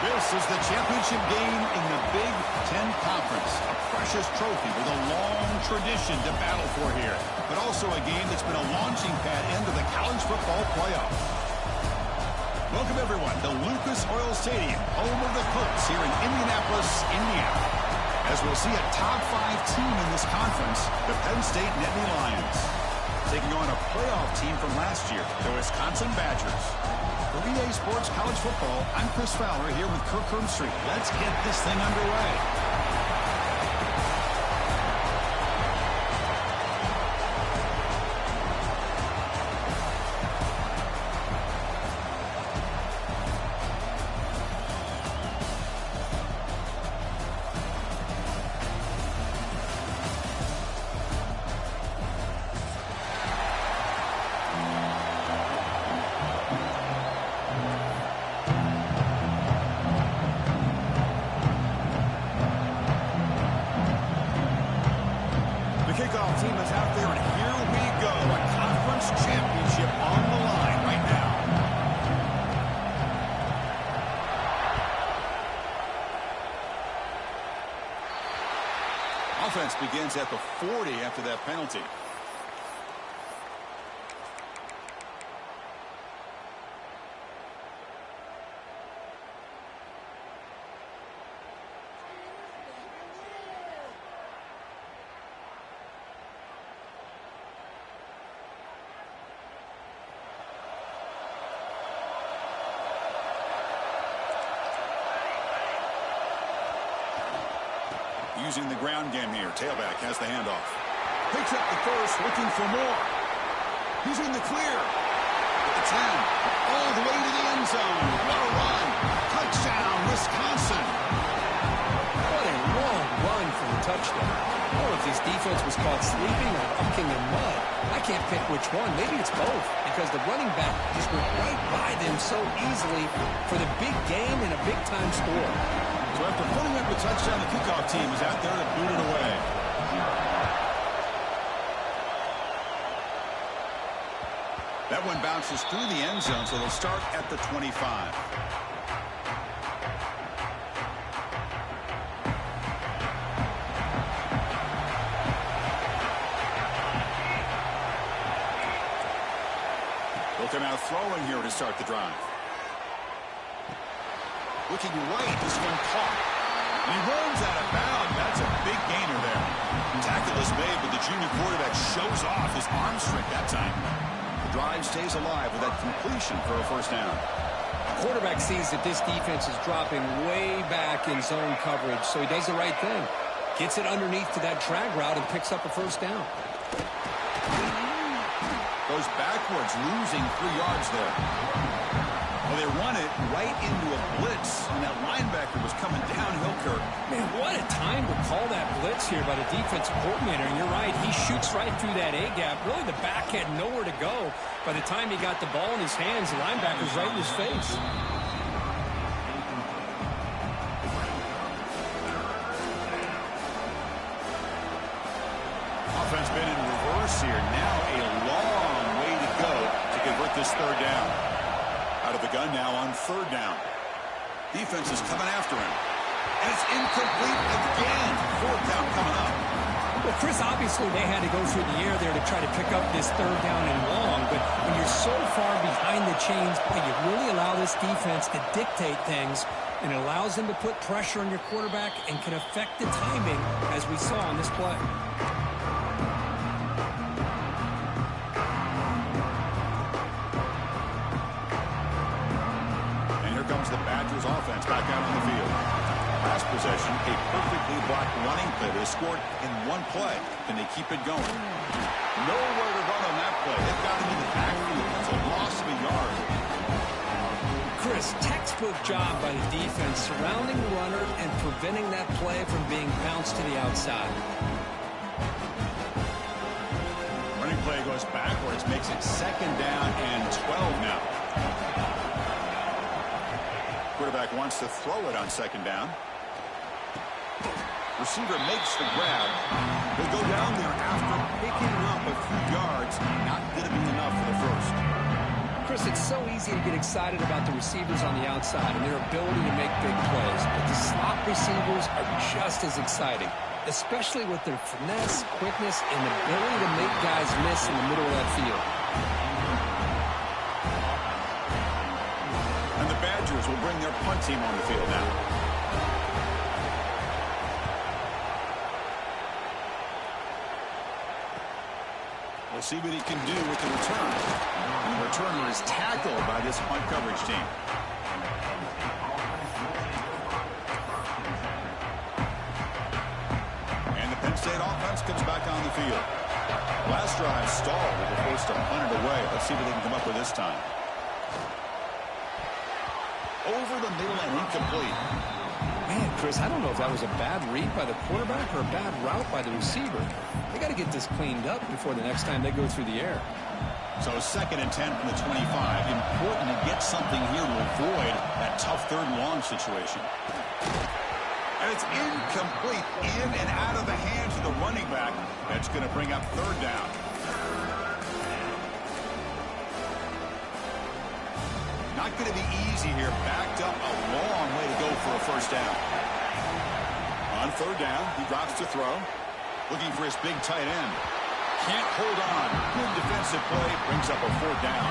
This is the championship game in the Big Ten Conference. A precious trophy with a long tradition to battle for here. But also a game that's been a launching pad into the college football playoff. Welcome, everyone, to Lucas Oil Stadium, home of the Colts here in Indianapolis, Indiana. As we'll see a top 5 team in this conference, the Penn State Nittany Lions, taking on a playoff team from last year, the Wisconsin Badgers. For EA Sports College Football, I'm Chris Fowler here with Kirk Herbstreit. Let's get this thing underway. Kickoff team is out there, and here we go. A conference championship on the line right now. Offense begins at the 40 after that penalty. Using the ground game here. Tailback has the handoff. Picks up the first, looking for more. He's in the clear. At the 10. All the way to the end zone. What a run. Touchdown, Wisconsin. What a long run for the touchdown. I don't know if this defense was caught sleeping or walking in mud. I can't pick which one. Maybe it's both, because the running back just went right by them so easily for the big game and a big-time score. So after putting up a touchdown, the kickoff team is out there to boot it away. That one bounces through the end zone, so they'll start at the 25. They'll come out throwing here to start the drive. Looking right, this one caught. He runs out of bounds. That's a big gainer there. Tackle is made, but the junior quarterback shows off his arm strength that time. The drive stays alive with that completion for a first down. The quarterback sees that this defense is dropping way back in zone coverage, so he does the right thing. Gets it underneath to that drag route and picks up a first down. Goes backwards, losing 3 yards there. Well, they run it right into a blitz, and that linebacker was coming downhill, Kirk. Man, what a time to call that blitz here by the defensive coordinator. And you're right, he shoots right through that A-gap. Really, the back had nowhere to go. By the time he got the ball in his hands, the linebacker's right in his face. Offense been in reverse here. Now a long way to go to convert this third down. Out of the gun now on third down. Defense is coming after him. And it's incomplete again. Fourth down coming up. Well, Chris, obviously they had to go through the air there to try to pick up this third down and long. But when you're so far behind the chains, boy, you really allow this defense to dictate things. And it allows them to put pressure on your quarterback and can affect the timing, as we saw on this play. Comes the Badgers offense back out on the field. Last possession, a perfectly blocked running play. They scored in one play. Can they keep it going? Nowhere to run on that play. They've got him in the backfield. It's a loss of a yard. Chris, textbook job by the defense surrounding the runner and preventing that play from being bounced to the outside. Running play goes backwards, makes it second down and 12 now. Quarterback wants to throw it on second down. Receiver makes the grab. They go down there after picking up a few yards. Not going to be enough for the first. Chris, It's so easy to get excited about the receivers on the outside and their ability to make big plays, but the slot receivers are just as exciting, especially with their finesse, quickness, and ability to make guys miss in the middle of that field. And the Badgers will bring their punt team on the field now. We'll see what he can do with the return. And the returner is tackled by this punt coverage team. And the Penn State offense comes back on the field. Last drive stalled. They were forced to punt it away. Let's see what they can come up with this time. Over the middle and incomplete. Man, Chris, I don't know if that was a bad read by the quarterback or a bad route by the receiver. They got to get this cleaned up before the next time they go through the air. So 2nd and 10 from the 25. Important to get something here to avoid that tough 3rd and long situation. And it's incomplete, in and out of the hands of the running back. That's going to bring up 3rd down. Not going to be easy here. Backed up a long way to go for a 1st down. On 3rd down, he drops to throw. Looking for his big tight end. Can't hold on. Good defensive play. Brings up a 4th down.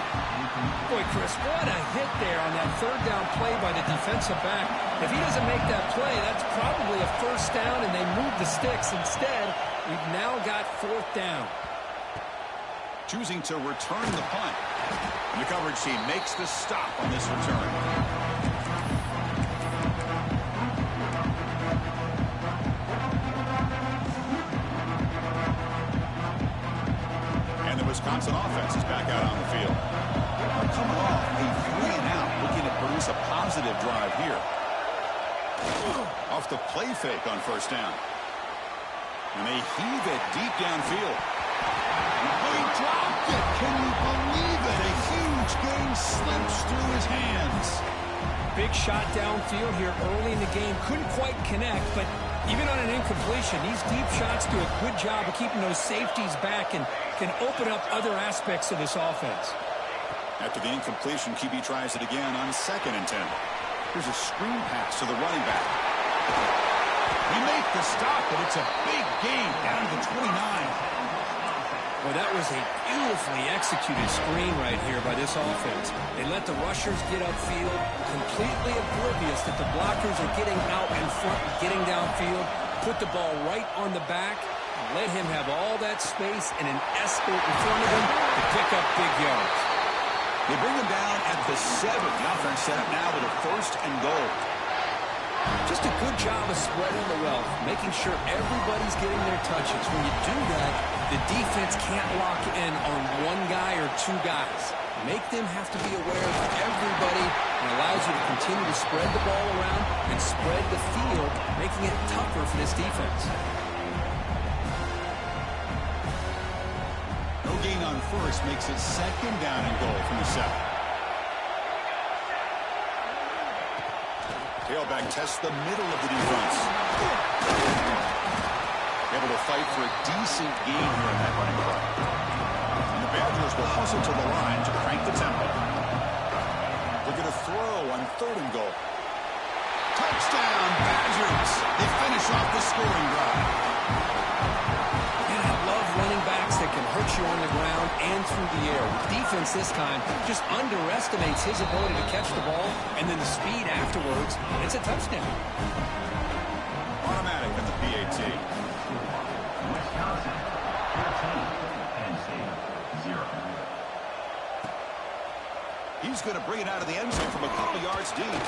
Boy, Chris, what a hit there on that 3rd down play by the defensive back. If he doesn't make that play, that's probably a 1st down, and they move the sticks. Instead, we've now got 4th down. Choosing to return the punt. And the coverage team makes the stop on this return. And the Wisconsin offense is back out on the field. They're coming off a 3-and-out, looking to produce a positive drive here. Off the play fake on 1st down. And they heave it deep downfield. He dropped it. Can you believe it? A huge gain slips through his hands. Big shot downfield here early in the game. Couldn't quite connect, but even on an incompletion, these deep shots do a good job of keeping those safeties back and can open up other aspects of this offense. After the incompletion, QB tries it again on 2nd and 10. Here's a screen pass to the running back. He made the stop, but it's a big gain down to 29. Well, that was a beautifully executed screen right here by this offense. They let the rushers get upfield, completely oblivious that the blockers are getting out in front and getting downfield, put the ball right on the back, let him have all that space and an escort in front of him to pick up big yards. They bring him down at the 7. The offense set up now with a 1st and goal. Just a good job of spreading the wealth, making sure everybody's getting their touches. When you do that, the defense can't lock in on one guy or 2 guys. Make them have to be aware of everybody and allows you to continue to spread the ball around and spread the field, making it tougher for this defense. No gain on 1st makes it 2nd down and goal from the 7. Tailback tests the middle of the defense. Able to fight for a decent gain here in that running play. And the Badgers will hustle to the line to crank the tempo. They're going to throw on 3rd and goal. Touchdown, Badgers! They finish off the scoring drive. And I love running backs that can hurt you on the ground and through the air. The defense this time just underestimates his ability to catch the ball, and then the speed afterwards. It's a touchdown. Automatic in the PAT. Wisconsin, 13, Penn State, 0. He's going to bring it out of the end zone from a couple yards deep.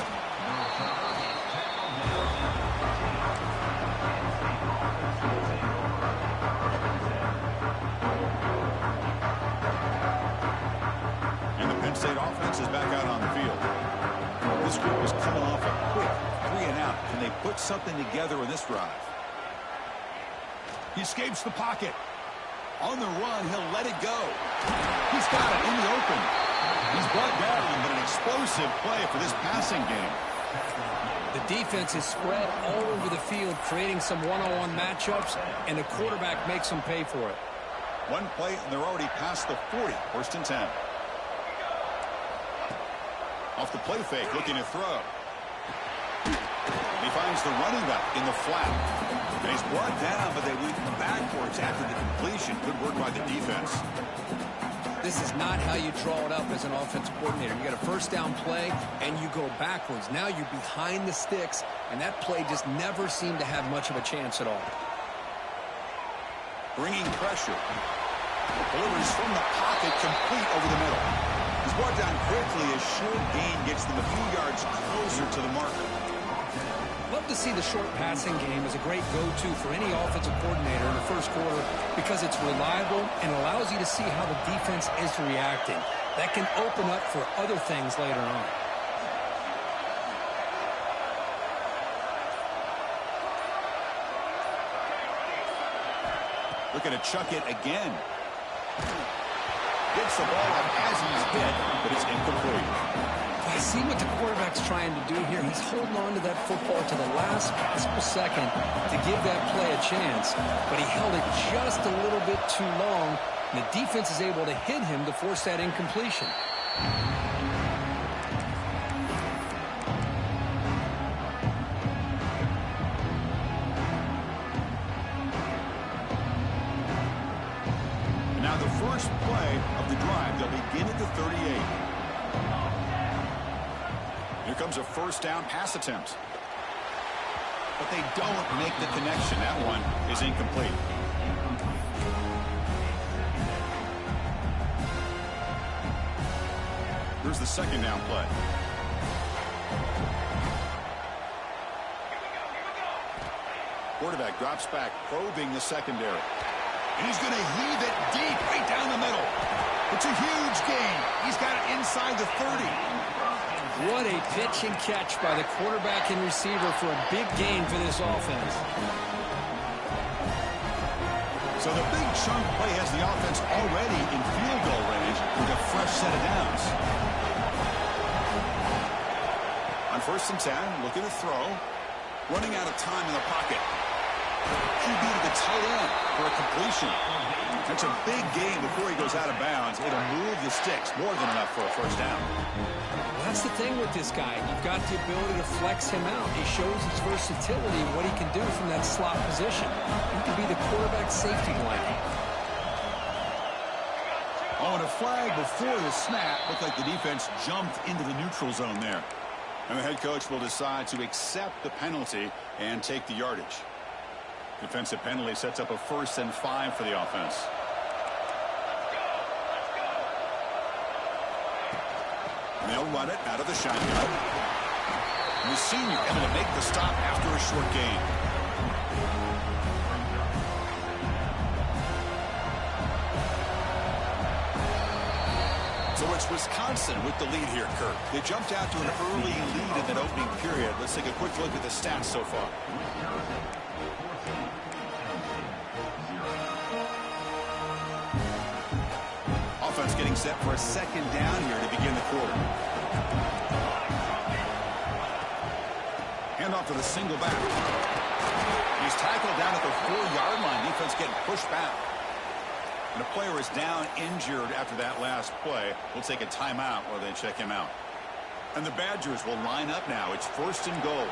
And the Penn State offense is back out on the field. This group is coming off a quick 3-and-out. Can they put something together in this drive? He escapes the pocket. On the run, he'll let it go. He's got it in the open. He's brought down, but an explosive play for this passing game. The defense is spread all over the field, creating some one-on-one matchups, and the quarterback makes them pay for it. One play, and they're already past the 40. 1st and 10. Off the play fake, looking to throw. He finds the running back in the flat. And he's brought down, but they went backwards after the completion. Good work by the defense. This is not how you draw it up as an offensive coordinator. You got a first down play, and you go backwards. Now you're behind the sticks, and that play just never seemed to have much of a chance at all. Bringing pressure. Delivers from the pocket, complete over the middle. He's brought down quickly. A short gain gets them a few yards closer to the marker. Love to see the short passing game as a great go-to for any offensive coordinator in the first quarter because it's reliable and allows you to see how the defense is reacting. That can open up for other things later on. Looking to chuck it again. Gets the ball up as he's hit, but it's incomplete. I see what the quarterback's trying to do here. He's holding on to that football to the last possible second to give that play a chance, but he held it just a little bit too long, and the defense is able to hit him to force that incompletion. And now the first play of the drive. They'll begin at the 38. Here comes a first down pass attempt. But they don't make the connection. That one is incomplete. Here's the second down play. Quarterback drops back, probing the secondary. And he's going to heave it deep right down the middle. It's a huge gain. He's got it inside the 30. What a pitch and catch by the quarterback and receiver for a big gain for this offense. So the big chunk play has the offense already in field goal range with a fresh set of downs. On 1st and 10, looking to throw. Running out of time in the pocket. QB to the tight end for a completion. That's a big gain before he goes out of bounds. It'll move the sticks more than enough for a first down. That's the thing with this guy. You've got the ability to flex him out. He shows his versatility and what he can do from that slot position. He can be the quarterback safety blanket. Oh, and a flag before the snap. Looked like the defense jumped into the neutral zone there. And the head coach will decide to accept the penalty and take the yardage. Defensive penalty sets up a 1st and 5 for the offense. And they'll run it out of the shotgun. And the senior able to make the stop after a short gain. So it's Wisconsin with the lead here, Kirk. They jumped out to an early lead in that opening period. Let's take a quick look at the stats so far. Offense getting set for a second down here to begin the quarter. Hand off to the single back. He's tackled down at the 4-yard line. Defense getting pushed back. And a player is down injured after that last play. We'll take a timeout while they check him out. And the Badgers will line up now. It's 1st and goal.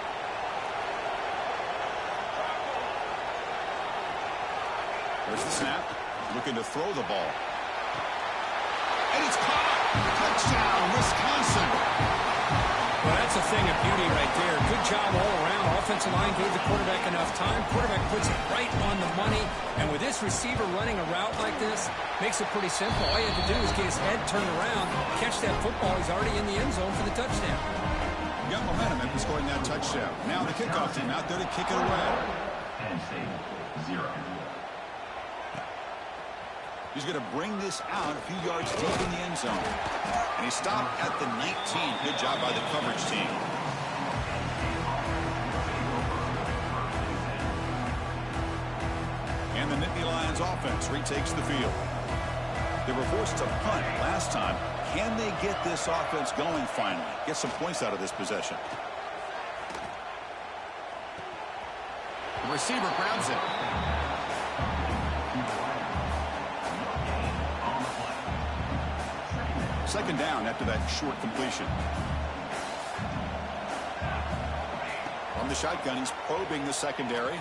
There's the snap. Looking to throw the ball. And it's caught. Touchdown, Wisconsin. Well, that's a thing of beauty right there. Good job all around. Offensive line gave the quarterback enough time. Quarterback puts it right on the money. And with this receiver running a route like this, makes it pretty simple. All you have to do is get his head turned around, catch that football. He's already in the end zone for the touchdown. Got momentum after scoring that touchdown. Now the kickoff team out there to kick it away. Penn State, 0. He's going to bring this out a few yards deep in the end zone. And he stopped at the 19. Good job by the coverage team. And the Nittany Lions offense retakes the field. They were forced to punt last time. Can they get this offense going finally? Get some points out of this possession. The receiver grabs it. Second down after that short completion. From the shotgun, he's probing the secondary.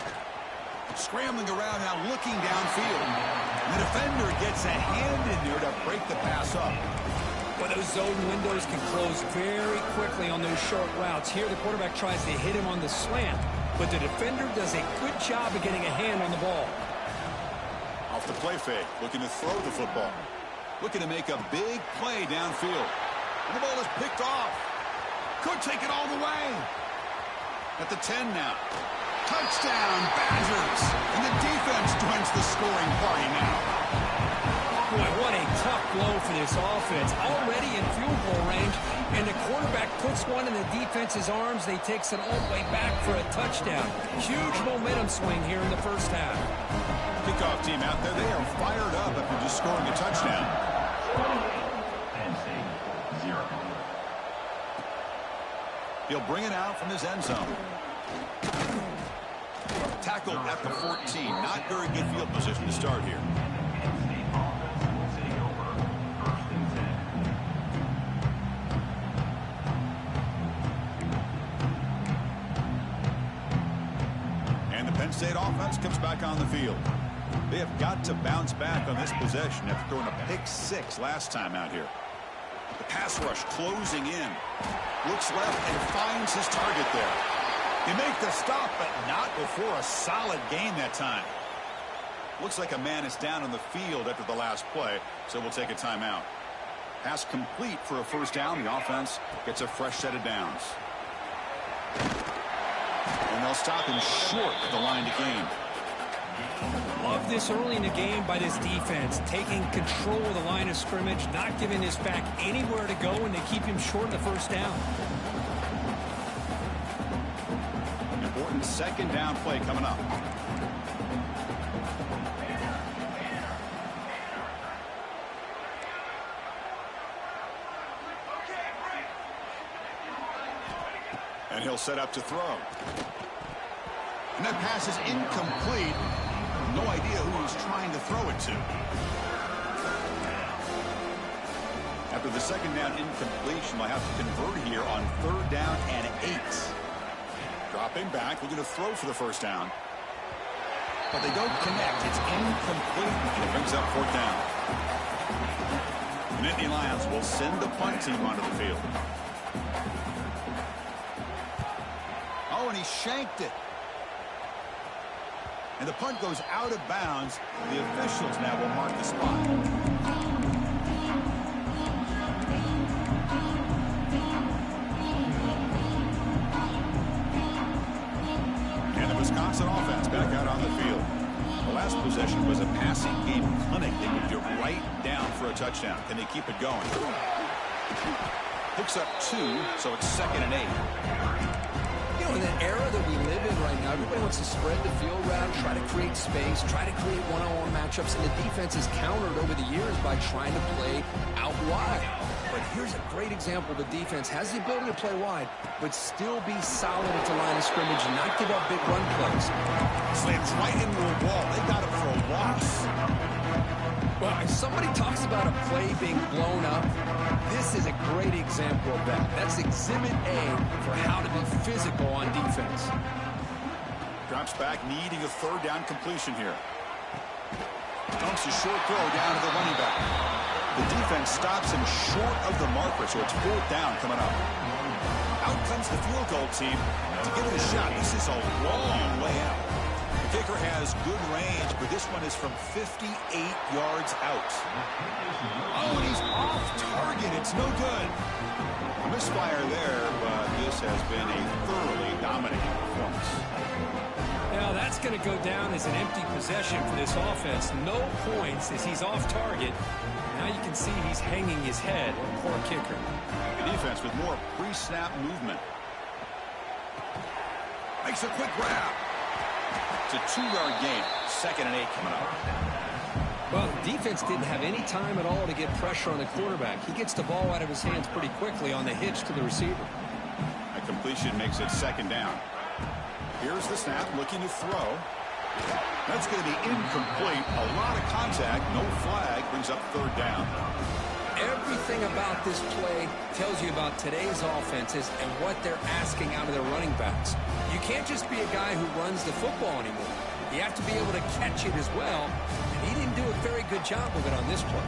Scrambling around now, looking downfield. The defender gets a hand in there to break the pass up. Well, those zone windows can close very quickly on those short routes. Here, the quarterback tries to hit him on the slant, but the defender does a good job of getting a hand on the ball. Off the play fake, looking to throw the football. Looking to make a big play downfield. And the ball is picked off. Could take it all the way. At the 10 now. Touchdown, Badgers! And the defense joins the scoring party now. Boy, what a tough blow for this offense. Already in field goal range, and the quarterback puts one in the defense's arms. They takes it all the way back for a touchdown. Huge momentum swing here in the first half. Kickoff team out there, they are fired up after just scoring a touchdown. Penn State, 0. He'll bring it out from his end zone. Tackled at the 14. Not very good field position to start here. Penn State offense will take over 1st and 10. And the Penn State offense comes back on the field. They have got to bounce back on this possession after throwing a pick 6 last time out here. The pass rush closing in. Looks left and finds his target there. They make the stop, but not before a solid gain that time. Looks like a man is down on the field after the last play, so we'll take a timeout. Pass complete for a first down. The offense gets a fresh set of downs. And they'll stop him short at the line to gain. Love this early in the game by this defense, taking control of the line of scrimmage, not giving this back anywhere to go, and they keep him short of the first down. Important second down play coming up. And he'll set up to throw. And that pass is incomplete. No idea who he's trying to throw it to. After the second down incompletion, they'll have to convert here on 3rd down and 8. Dropping back, looking to throw for the first down. But they don't connect. It's incomplete, and it brings up 4th down. The Nittany Lions will send the punt team onto the field. Oh, and he shanked it. And the punt goes out of bounds. The officials now will mark the spot. And the Wisconsin offense back out on the field. The last possession was a passing game clinic. They moved it right down for a touchdown. Can they keep it going? Picks up 2, so it's 2nd and 8. You know, in the era that we live in right now, everybody wants to spread the field around, try to create space, try to create one-on-one matchups, and the defense is countered over the years by trying to play out wide. But here's a great example. The defense has the ability to play wide, but still be solid at the line of scrimmage and not give up big run plays. Slams right into a wall. They got him for a loss. Well, if somebody talks about a play being blown up, this is a great example of that. That's Exhibit A for how to be physical on defense. Drops back, needing a 3rd down completion here. Dumps a short throw down to the running back. The defense stops him short of the marker, so it's 4th down coming up. Out comes the field goal team to give it a shot. This is a long way out. The kicker has good range, but this one is from 58 yards out. Oh, and he's off target. It's no good. A misfire there, but this has been a thoroughly dominating performance. Now that's going to go down as an empty possession for this offense. No points as he's off target. Now you can see he's hanging his head. Poor kicker. The defense with more pre-snap movement. Makes a quick grab. It's a 2-yard gain. 2nd and 8 coming up. Well, the defense didn't have any time at all to get pressure on the quarterback. He gets the ball out of his hands pretty quickly on the hitch to the receiver. A completion makes it 2nd down. Here's the snap, looking to throw. That's going to be incomplete. A lot of contact, no flag, brings up 3rd down. Every Everything about this play tells you about today's offenses and what they're asking out of their running backs. You can't just be a guy who runs the football anymore. You have to be able to catch it as well, and he didn't do a very good job of it on this play.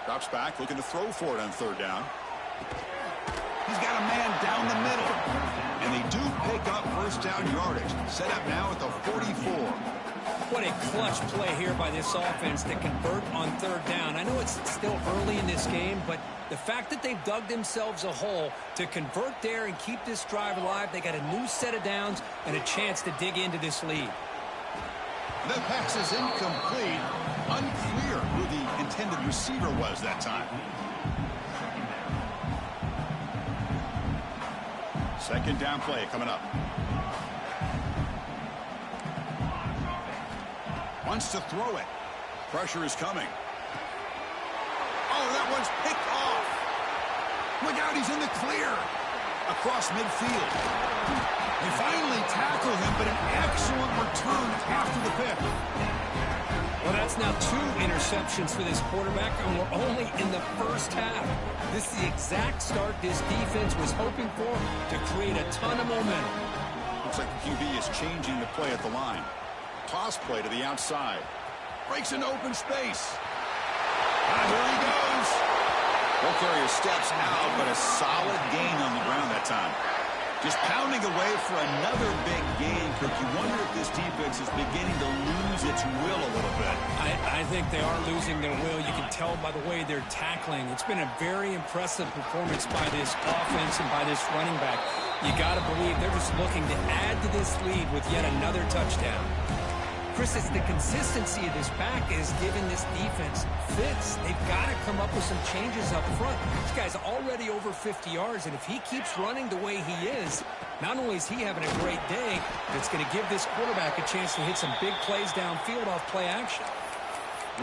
Drops back, looking to throw for it on third down. He's got a man down the middle. And they do pick up first down yardage. Set up now at the 44. What a clutch play here by this offense to convert on third down. I know it's still early in this game, but the fact that they've dug themselves a hole to convert there and keep this drive alive, they got a new set of downs and a chance to dig into this lead. The pass is incomplete. Unclear who the intended receiver was that time. Second down play coming up. Wants to throw it. Pressure is coming. Oh, that one's picked off. Look out, he's in the clear. Across midfield. They finally tackle him, but an excellent return after the pick. Well, that's now 2 interceptions for this quarterback, and we're only in the first half. This is the exact start this defense was hoping for to create a ton of momentum. Looks like the QB is changing the play at the line. Toss play to the outside. Breaks into open space. And here he goes. Ball carrier steps out, but a solid gain on the ground that time. Just pounding away for another big gain. Could you wonder if this defense is beginning to lose its will a little bit? I think they are losing their will. You can tell by the way they're tackling. It's been a very impressive performance by this offense and by this running back. You got to believe they're just looking to add to this lead with yet another touchdown. Chris, it's the consistency of this back is giving this defense fits. They've got to come up with some changes up front. This guy's already over 50 yards, and if he keeps running the way he is, not only is he having a great day, it's going to give this quarterback a chance to hit some big plays downfield off play action.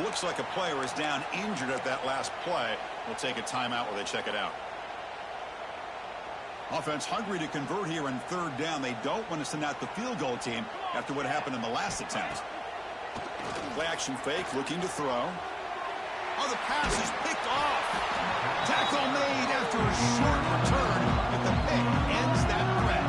Looks like a player is down injured at that last play. We'll take a timeout while they check it out. Offense hungry to convert here on third down. They don't want to send out the field goal team after what happened in the last attempt. Play action fake, looking to throw. Oh, the pass is picked off. Tackle made after a short return, but the pick ends that threat.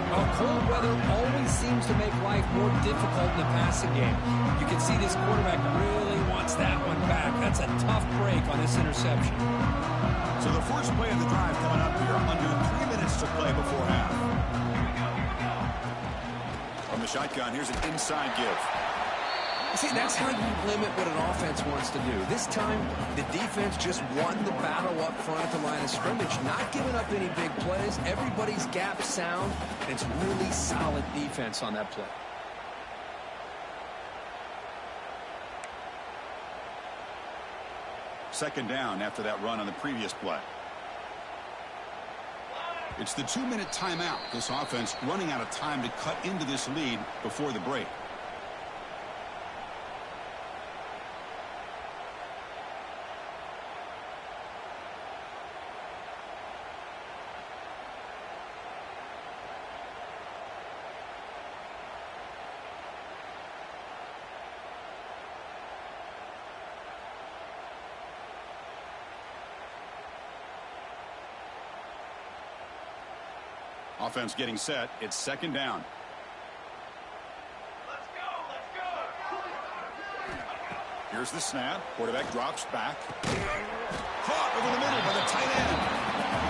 Well, cold weather always seems to make life more difficult in the passing game. You can see this quarterback really wants that one back. That's a tough break on this interception. So the first play of the drive coming up here, under 3 minutes to play before half. From the shotgun, here's an inside give. See, that's how you limit what an offense wants to do. This time, the defense just won the battle up front at the line of scrimmage, not giving up any big plays. Everybody's gap sound, and it's really solid defense on that play. Second down after that run on the previous play. It's the 2-minute timeout. This offense running out of time to cut into this lead before the break. Offense getting set. It's second down. Let's go! Here's the snap. Quarterback drops back. Caught over the middle by the tight end.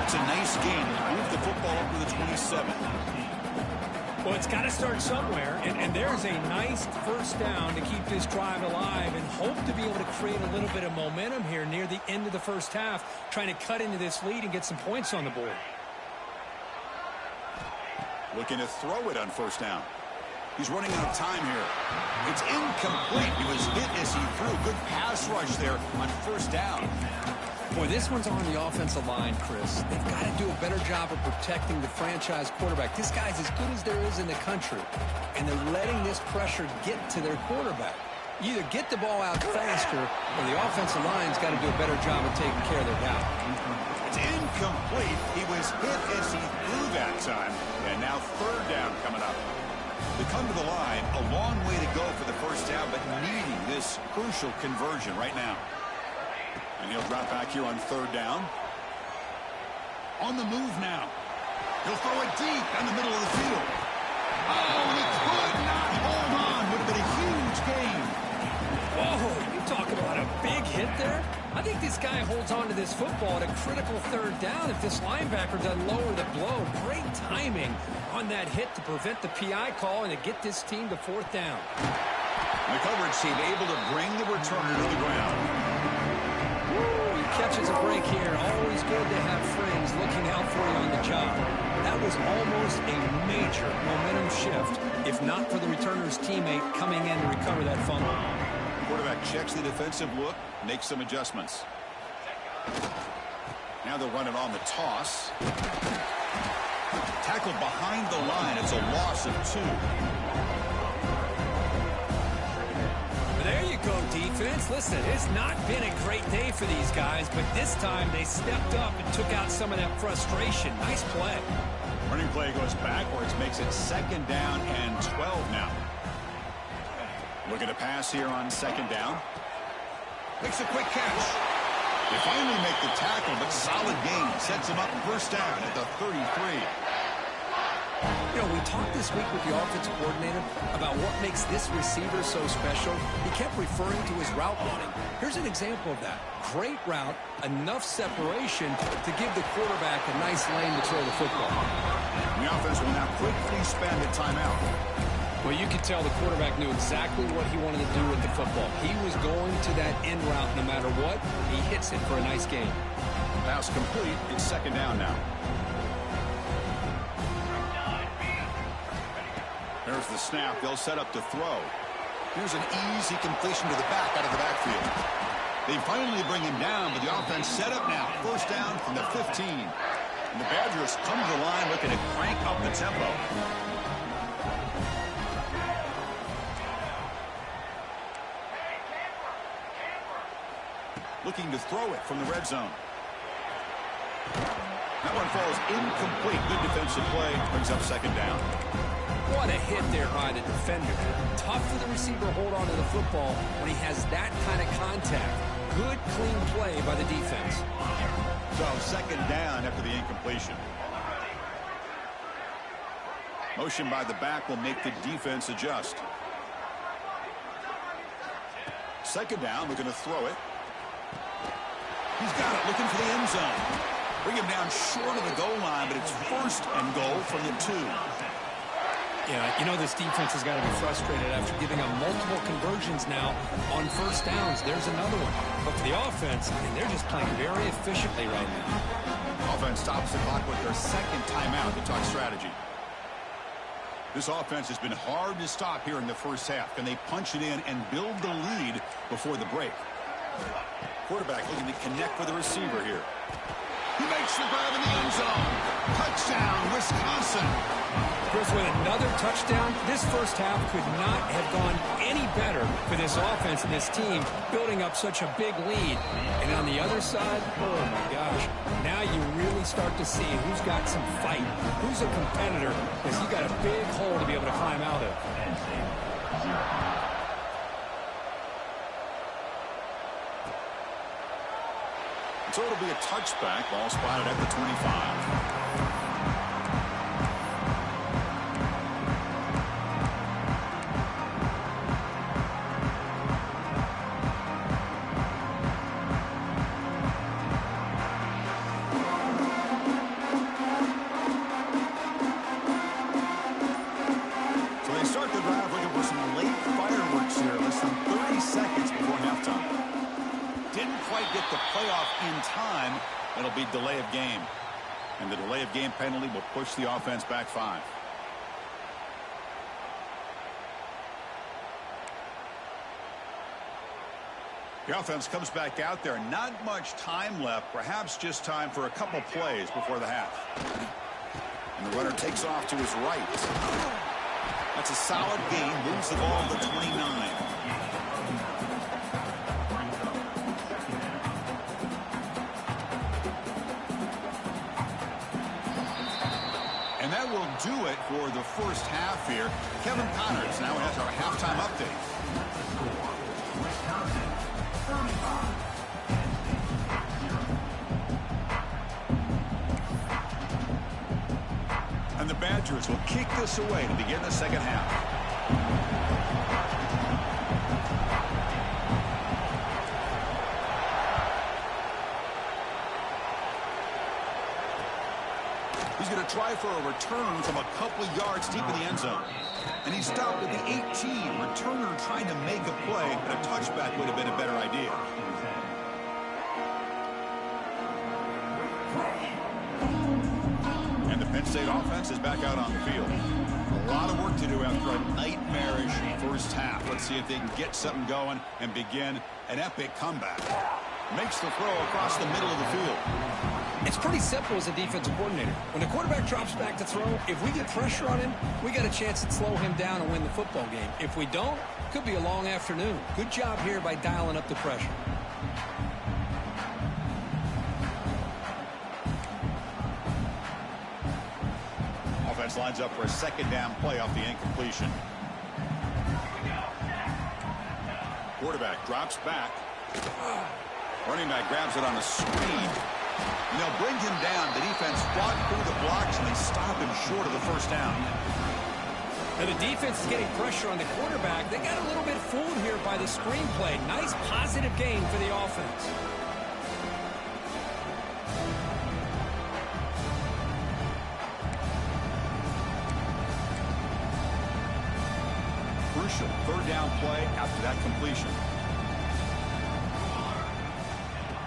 It's a nice gain. Move the football up to the 27. Well, it's got to start somewhere, and there's a nice first down to keep this drive alive and hope to be able to create a little bit of momentum here near the end of the first half, trying to cut into this lead and get some points on the board. Looking to throw it on first down. He's running out of time here. It's incomplete. He was hit as he threw. Good pass rush there on first down. Boy, this one's on the offensive line, Chris. They've got to do a better job of protecting the franchise quarterback. This guy's as good as there is in the country, and they're letting this pressure get to their quarterback. You either get the ball out faster, or the offensive line's got to do a better job of taking care of their guy. It's incomplete. He was hit as he threw that time. And now third down coming up. They come to the line, a long way to go for the first down, but needing this this crucial conversion right now. And he'll drop back here on third down. On the move now. He'll throw it deep in the middle of the field. Oh, he could not hold on. Would have been a huge gain. Whoa, you talk about a big hit there. I think this guy holds on to this football at a critical third down if this linebacker doesn't lower the blow. Great timing on that hit to prevent the PI call and to get this team to fourth down. The coverage team able to bring the returner to the ground. Woo, he catches a break here. Always good to have friends looking out for you on the job. That was almost a major momentum shift, if not for the returner's teammate coming in to recover that fumble. Quarterback checks the defensive look, makes some adjustments. Now they'll run it on the toss. Tackled behind the line. It's a loss of 2. There you go, defense. Listen, it's not been a great day for these guys, but this time they stepped up and took out some of that frustration. Nice play. Running play goes backwards, makes it second down and 12 now. Looking to pass here on second down. Makes a quick catch. They finally make the tackle, but solid gain. Sets him up first down at the 33. You know, we talked this week with the offensive coordinator about what makes this receiver so special. He kept referring to his route running. Here's an example of that. Great route, enough separation to give the quarterback a nice lane to throw the football. The offense will now quickly spend a timeout. Well, you could tell the quarterback knew exactly what he wanted to do with the football. He was going to that end route no matter what. He hits it for a nice gain. Pass complete. It's second down now. There's the snap. They'll set up to throw. Here's an easy completion to the back out of the backfield. They finally bring him down, but the offense set up now. First down from the 15. And the Badgers come to the line looking to crank up the tempo. Looking to throw it from the red zone. That one falls incomplete. Good defensive play. Brings up second down. What a hit there by the defender. Tough for the receiver to hold on to the football when he has that kind of contact. Good, clean play by the defense. So second down after the incompletion. Motion by the back will make the defense adjust. Second down. We're going to throw it. He's got it, looking for the end zone. Bring him down short of the goal line, but it's first and goal from the 2. Yeah, you know this defense has got to be frustrated after giving up multiple conversions now on first downs. There's another one. But for the offense, I mean, they're just playing very efficiently right now. Offense stops the clock with their second timeout to talk strategy. This offense has been hard to stop here in the first half. Can they punch it in and build the lead before the break? Quarterback looking to connect with the receiver here. He makes the grab in the end zone. Touchdown, Wisconsin. Chris, with another touchdown, this first half could not have gone any better for this offense and this team, building up such a big lead. And on the other side, oh my gosh, now you really start to see who's got some fight, who's a competitor, because you got a big hole to be able to climb out of. So it'll be a touchback. Ball spotted at the 25. So they start the drive looking for some late fireworks here. Less than 30 seconds before halftime. Didn't quite get the playoff in time. It'll be delay of game. And the delay of game penalty will push the offense back 5. The offense comes back out there. Not much time left. Perhaps just time for a couple plays before the half. And the runner takes off to his right. That's a solid gain. Moves the ball to 29. And that will do it for the first half here. Kevin Connors now has our halftime update. Badgers will kick this away to begin the second half. He's going to try for a return from a couple of yards deep in the end zone. And he stopped at the 18. Returner trying to make a play, but a touchback would have been a better idea. And the Penn State offense is back out on the field. A lot of work to do after a nightmarish first half. Let's see if they can get something going and begin an epic comeback. Makes the throw across the middle of the field. It's pretty simple as a defensive coordinator. When the quarterback drops back to throw, if we get pressure on him, we got a chance to slow him down and win the football game. If we don't, it could be a long afternoon. Good job here by dialing up the pressure. Offense lines up for a second down play off the incompletion. Quarterback drops back. Running back grabs it on a screen. And they'll bring him down. The defense fought through the blocks and they stop him short of the first down. And the defense is getting pressure on the quarterback. They got a little bit fooled here by the screenplay. Nice positive gain for the offense. Crucial third down play after that completion.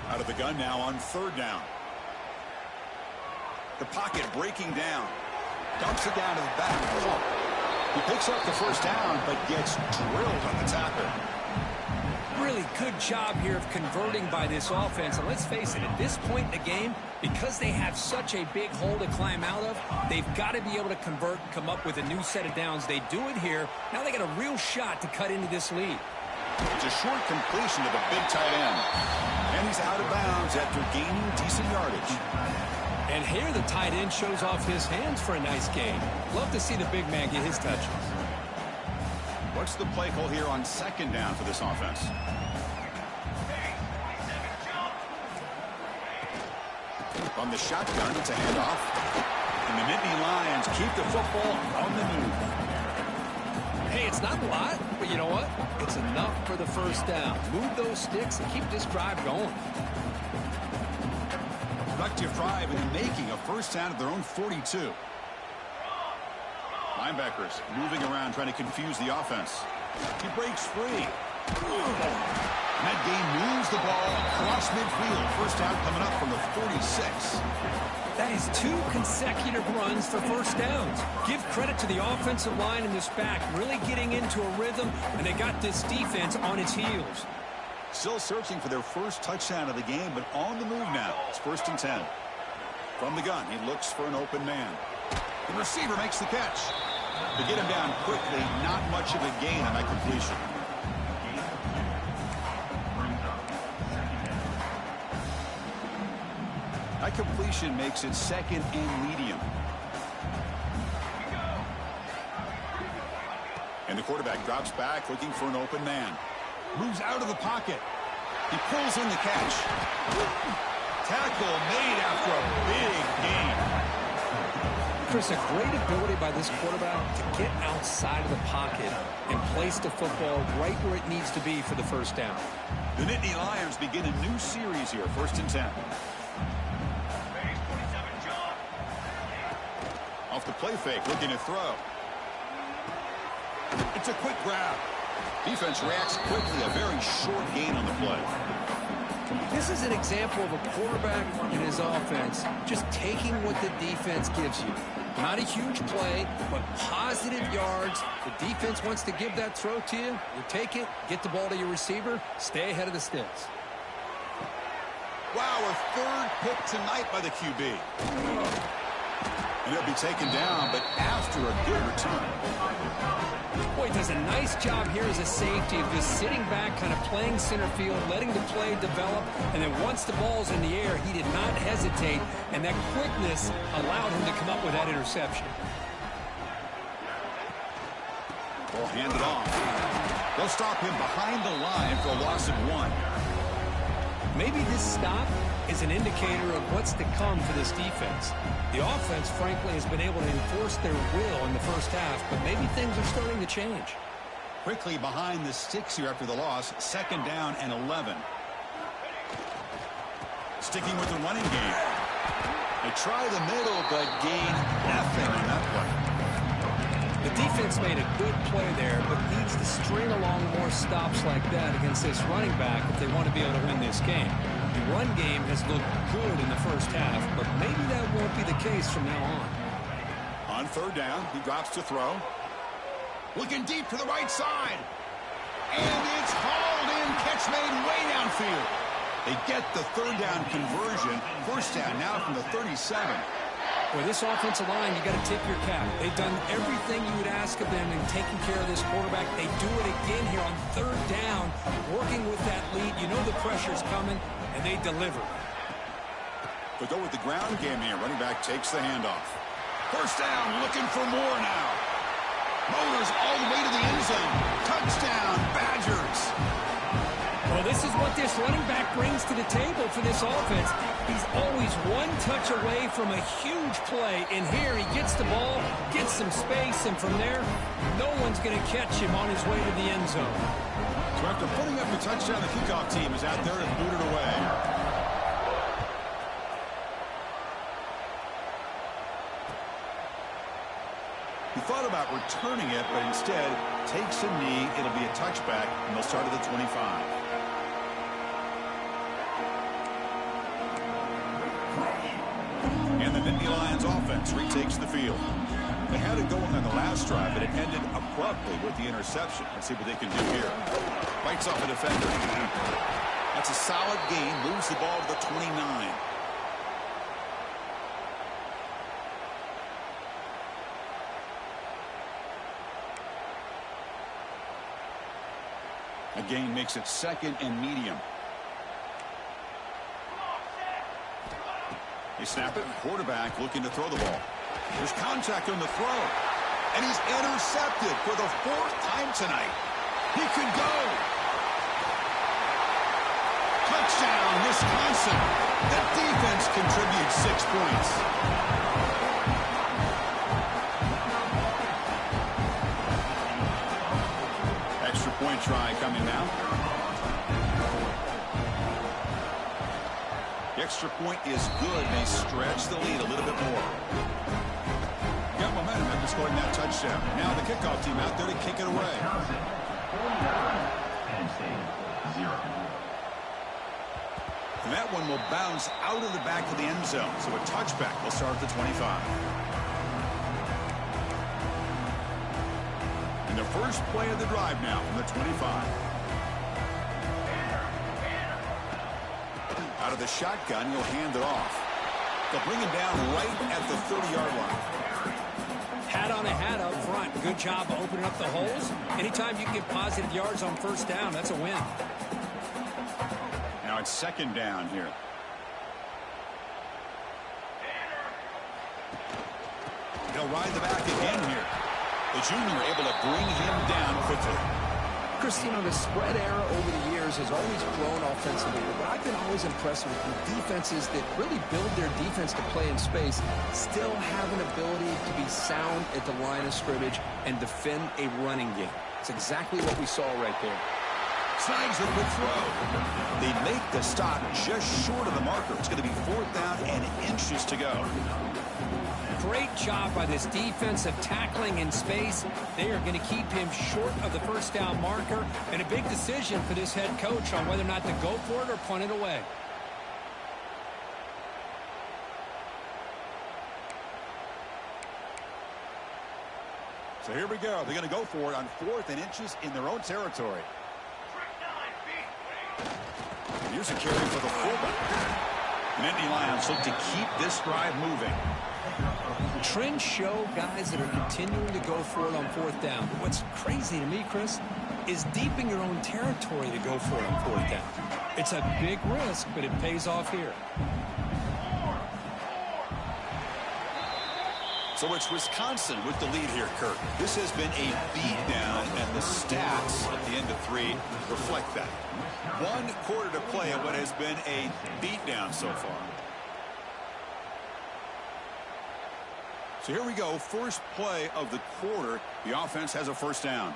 Out of the gun now on third down. The pocket breaking down. Dumps it down to the back. He picks up the first down, but gets drilled on the tackle. Really good job here of converting by this offense. And let's face it, at this point in the game, because they have such a big hole to climb out of, they've got to be able to convert and come up with a new set of downs. They do it here. Now they got a real shot to cut into this lead. It's a short completion to the big tight end. And he's out of bounds after gaining decent yardage. And here the tight end shows off his hands for a nice gain. Love to see the big man get his touches. What's the play call here on second down for this offense? On the shotgun, it's a handoff. And the Nittany Lions keep the football on the move. Hey, it's not a lot, but you know what? It's enough for the first down. Move those sticks and keep this drive going. Productive drive in the making, a first down at their own 42. Linebackers moving around, trying to confuse the offense. He breaks free. And that game moves the ball across midfield. First down coming up from the 46. That is 2 consecutive runs for first downs. Give credit to the offensive line and this back, really getting into a rhythm, and they got this defense on its heels. Still searching for their first touchdown of the game, but on the move now. It's 1st and 10. From the gun, he looks for an open man. The receiver makes the catch. To get him down quickly, not much of a gain on that completion. That completion makes it second and medium. And the quarterback drops back, looking for an open man. Moves out of the pocket. He pulls in the catch. Tackle made after a big gain. Chris, a great ability by this quarterback to get outside of the pocket and place the football right where it needs to be for the first down. The Nittany Lions begin a new series here, 1st and 10. Off the play fake, looking to throw. It's a quick grab. Defense reacts quickly, a very short gain on the play. This is an example of a quarterback in his offense just taking what the defense gives you. Not a huge play, but positive yards. The defense wants to give that throw to you. You take it, get the ball to your receiver, stay ahead of the sticks. Wow, a third pick tonight by the QB. And he'll be taken down, but after a good return. Boy, he does a nice job here as a safety of just sitting back, kind of playing center field, letting the play develop, and then once the ball's in the air, he did not hesitate, and that quickness allowed him to come up with that interception. Ball handed off. They'll stop him behind the line for a loss of 1. Maybe this stop is an indicator of what's to come for this defense. The offense, frankly, has been able to enforce their will in the first half, but maybe things are starting to change. Quickly behind the sticks here after the loss. 2nd down and 11. Sticking with the running game. They try the middle, but gain nothing on that play. The defense made a good play there, but needs to string along more stops like that against this running back if they want to be able to win this game. The run game has looked good in the first half, but maybe that won't be the case from now on. On 3rd down, he drops to throw. Looking deep to the right side. And it's hauled in. Catch made way downfield. They get the 3rd down conversion. 1st down now from the 37. With this offensive line, you got to tip your cap. They've done everything you would ask of them in taking care of this quarterback. They do it again here on 3rd down, working with that lead. You know the pressure's coming, and they deliver. They go with the ground game here. Running back takes the handoff. 1st down, looking for more now. Motors all the way to the end zone. Touchdown, Badgers. Well, this is what this running back brings to the table for this offense. He's always one touch away from a huge play. And here he gets the ball, gets some space, and from there, no one's going to catch him on his way to the end zone. So after putting up the touchdown, the kickoff team is out there to boot it away. He thought about returning it, but instead takes a knee. It'll be a touchback, and they'll start at the 25. And the Nittany Lions offense retakes the field. They had it going on the last drive, but it ended abruptly with the interception. Let's see what they can do here. Bites off a defender. That's a solid gain. Moves the ball to the 29. A gain makes it 2nd and medium. They snap it. Quarterback looking to throw the ball. There's contact on the throw. And he's intercepted for the 4th time tonight. He could go. Touchdown, Wisconsin. That defense contributes 6 points. Extra point try coming now. The extra point is good. They stretch the lead a little bit more. Got momentum after scoring that touchdown. Now the kickoff team out there to kick it away. Penn State, 0. And that one will bounce out of the back of the end zone. So a touchback will start at the 25. And the first play of the drive now from the 25. Out of the shotgun, he'll hand it off. They'll bring him down right at the 30-yard line. Hat on a hat up front. Good job of opening up the holes. Anytime you can get positive yards on 1st down, that's a win. Now it's 2nd down here. They'll ride the back again here. The junior able to bring him down quickly. Christine, the spread era over the years has always grown offensively, but I've been always impressed with the defenses that really build their defense to play in space, still have an ability to be sound at the line of scrimmage and defend a running game. It's exactly what we saw right there. Snags a good throw. They make the stop just short of the marker. It's going to be 4th down and inches to go. Great job by this defensive tackling in space. They are going to keep him short of the 1st down marker, and a big decision for this head coach on whether or not to go for it or punt it away. So here we go. They're going to go for it on 4th and inches in their own territory. Here's a carry for the fullback. Nittany Lions look to keep this drive moving. Trends show guys that are continuing to go for it on 4th down. But what's crazy to me, Chris, is deep in your own territory to go for it on 4th down. It's a big risk, but it pays off here. So it's Wisconsin with the lead here, Kirk. This has been a beatdown, and the stats at the end of 3 reflect that. 1 quarter to play at what has been a beatdown so far. So here we go, first play of the quarter. The offense has a first down.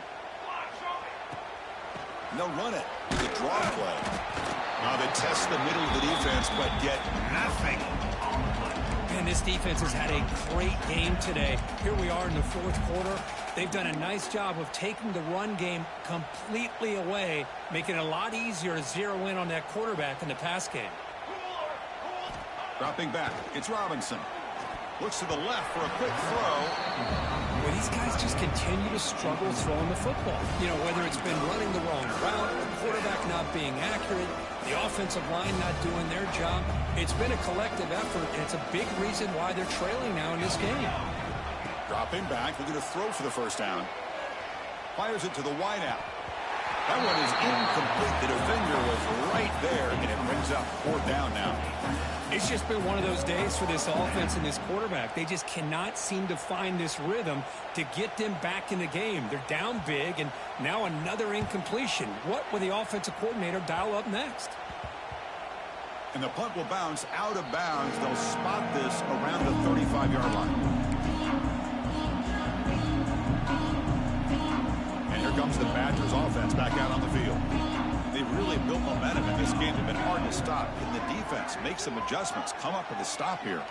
And they'll run it. The draw play. Now they test the middle of the defense, but get nothing. And this defense has had a great game today. Here we are in the 4th quarter. They've done a nice job of taking the run game completely away, making it a lot easier to zero in on that quarterback in the pass game. Dropping back, it's Robinson. Looks to the left for a quick throw. Well, these guys just continue to struggle throwing the football. You know, whether it's been running the wrong route, the quarterback not being accurate, the offensive line not doing their job. It's been a collective effort, and it's a big reason why they're trailing now in this game. Dropping back, looking to throw for the first down. Fires it to the wideout. That one is incomplete. The defender was right there, and it brings up 4th down now. It's just been one of those days for this offense and this quarterback. They just cannot seem to find this rhythm to get them back in the game. They're down big, and now another incompletion. What will the offensive coordinator dial up next? And the punt will bounce out of bounds. They'll spot this around the 35-yard line. And here comes the Badgers offense back out on the field. They've really built momentum in this game. They've been hard to stop. And the defense makes some adjustments, come up with a stop here.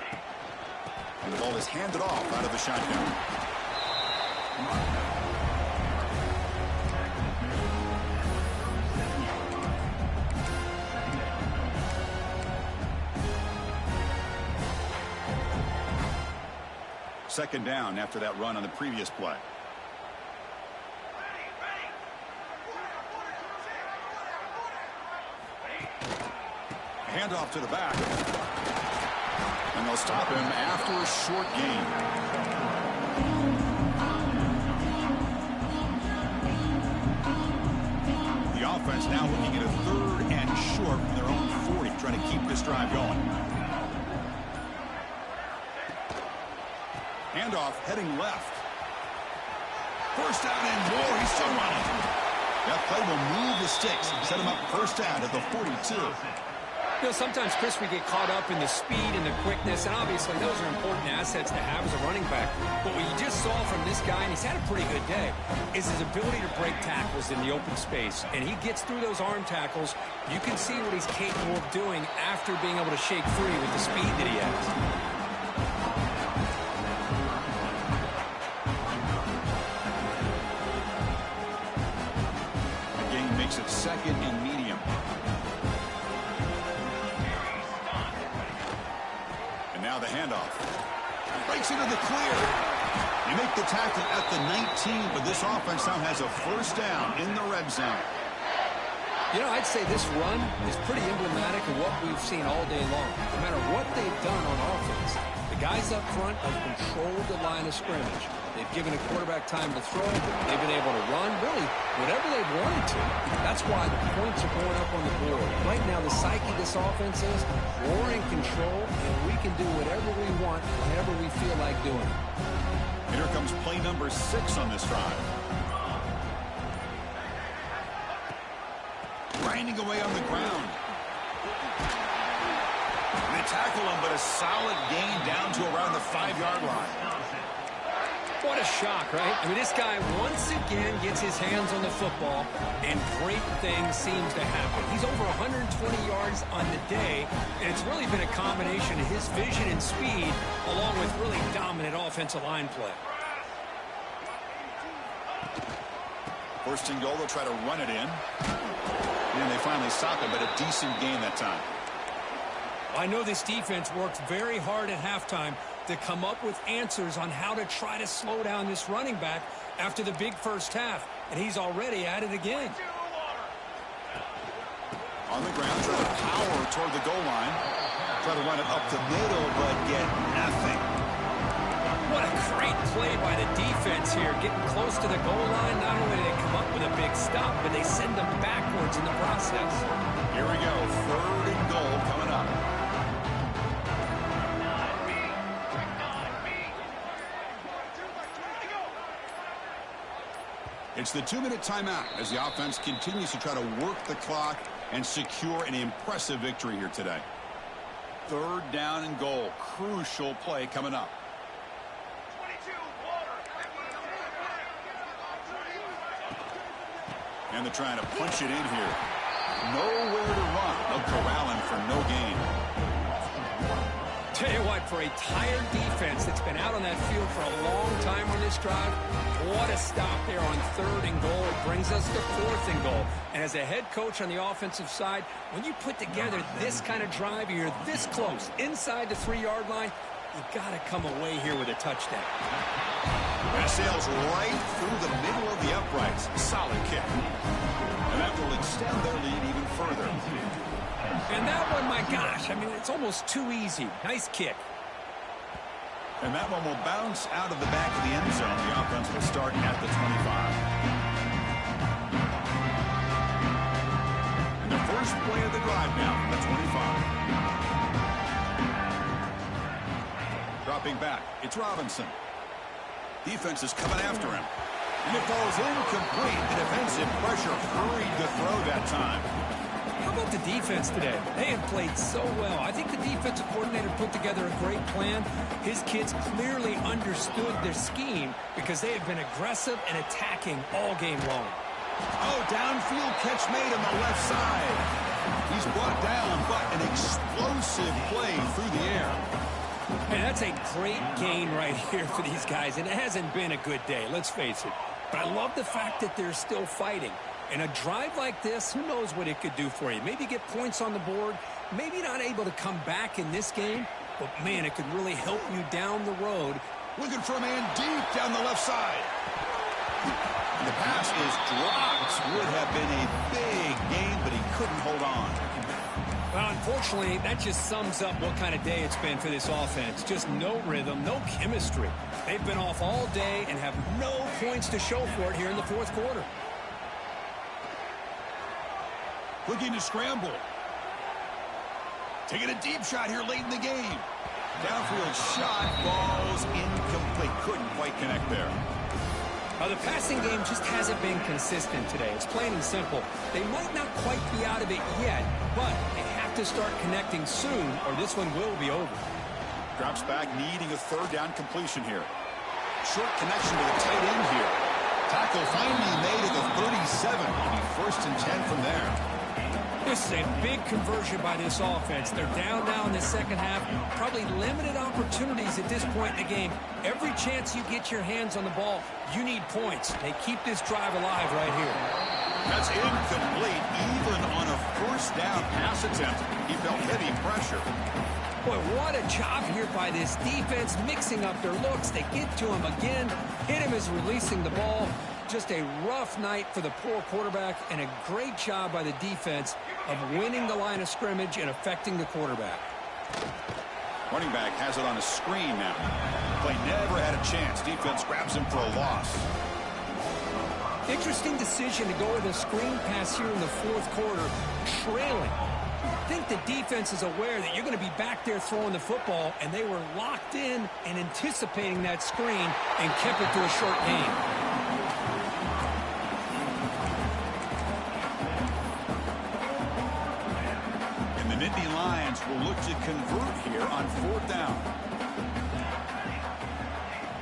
And the ball is handed off out of the shotgun. Second down after that run on the previous play. Handoff to the back. And they'll stop him after a short gain. The offense now looking at a 3rd and short from their own 40, trying to keep this drive going. Handoff heading left. First down and more. He's still running. That play will move the sticks and set him up first down at the 42. You know, sometimes, Chris, we get caught up in the speed and the quickness, and obviously those are important assets to have as a running back. But what you just saw from this guy, and he's had a pretty good day, is his ability to break tackles in the open space. And he gets through those arm tackles. You can see what he's capable of doing after being able to shake free with the speed that he has. The game makes it 2nd and medium. Now the handoff. Breaks into the clear. You make the tackle at the 19, but this offense now has a first down in the red zone. You know, I'd say this run is pretty emblematic of what we've seen all day long. No matter what they've done on offense, the guys up front have controlled the line of scrimmage. They've given a quarterback time to throw. They've been able to run, really, whatever they've wanted to. That's why the points are going up on the board. Right now, the psyche of this offense is we're in control, and we can do whatever we want, whenever we feel like doing it. And here comes play number 6 on this drive. Grinding away on the ground. And they tackle him, but a solid gain down to around the 5-yard line. What a shock, right? I mean, this guy once again gets his hands on the football, and great things seems to happen. He's over 120 yards on the day, and it's really been a combination of his vision and speed, along with really dominant offensive line play. First and goal, they'll try to run it in. And they finally stop it, but a decent gain that time. I know this defense worked very hard at halftime to come up with answers on how to try to slow down this running back after the big first half, and he's already at it again. On the ground, try to power toward the goal line. Try to run it up the middle, but get nothing. What a great play by the defense here, getting close to the goal line. Not only do they come up with a big stop, but they send them backwards in the process. Here we go, 3rd and goal coming up. It's the 2-minute timeout as the offense continues to try to work the clock and secure an impressive victory here today. 3rd down and goal. Crucial play coming up. And they're trying to punch it in here. Nowhere to run. They'll corral him for no gain. Tell you what, for a tired defense that's been out on that field for a long time on this drive, what a stop there on 3rd and goal. It brings us to 4th and goal. And as a head coach on the offensive side, when you put together this kind of drive, you're this close inside the 3-yard line, you got to come away here with a touchdown. And it sails right through the middle of the uprights. Solid kick. And that will extend their lead even further. And that one, my gosh, I mean, it's almost too easy. Nice kick. And that one will bounce out of the back of the end zone. The offense will start at the 25. And the first play of the drive now from the 25. Dropping back, it's Robinson. Defense is coming after him. And it falls incomplete. The defensive pressure hurried to throw that time. How about the defense today? They have played so well. I think the defensive coordinator put together a great plan. His kids clearly understood their scheme because they have been aggressive and attacking all game long. Oh, downfield catch made on the left side. He's brought down, but an explosive play through the air. And that's a great gain right here for these guys. And it hasn't been a good day, let's face it. But I love the fact that they're still fighting. And a drive like this, who knows what it could do for you. Maybe get points on the board. Maybe not able to come back in this game. But, man, it could really help you down the road. Looking for a man deep down the left side. And the pass is dropped. Would have been a big game, but he couldn't hold on. Well, unfortunately, that just sums up what kind of day it's been for this offense. Just no rhythm, no chemistry. They've been off all day and have no points to show for it here in the 4th quarter. Looking to scramble. Taking a deep shot here late in the game. Downfield shot, balls incomplete. Couldn't quite connect there. The passing game just hasn't been consistent today. It's plain and simple. They might not quite be out of it yet, but they have to start connecting soon or this one will be over. Drops back, needing a 3rd down completion here. Short connection to the tight end here. Tackle finally made at the 37. It'll be 1st and 10 from there. This is a big conversion by this offense. They're down now in the second half. Probably limited opportunities at this point in the game. Every chance you get your hands on the ball, you need points. They keep this drive alive right here. That's incomplete, even on a 1st down pass attempt. He felt heavy pressure. Boy, what a job here by this defense, mixing up their looks. They get to him again, hit him as releasing the ball. Just a rough night for the poor quarterback and a great job by the defense of winning the line of scrimmage and affecting the quarterback. Running back has it on a screen now. Play never had a chance. Defense grabs him for a loss. Interesting decision to go with a screen pass here in the 4th quarter, trailing. I think the defense is aware that you're going to be back there throwing the football, and they were locked in and anticipating that screen and kept it to a short gain. Nittany Lions will look to convert here on 4th down.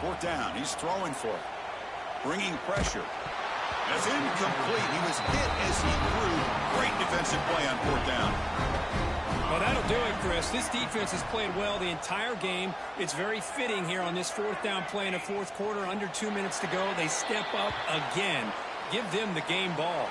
4th down, he's throwing for it. Bringing pressure. That's incomplete. He was hit as he threw. Great defensive play on 4th down. Well, that'll do it, Chris. This defense has played well the entire game. It's very fitting here on this 4th down play in the 4th quarter. Under 2 minutes to go. They step up again. Give them the game ball.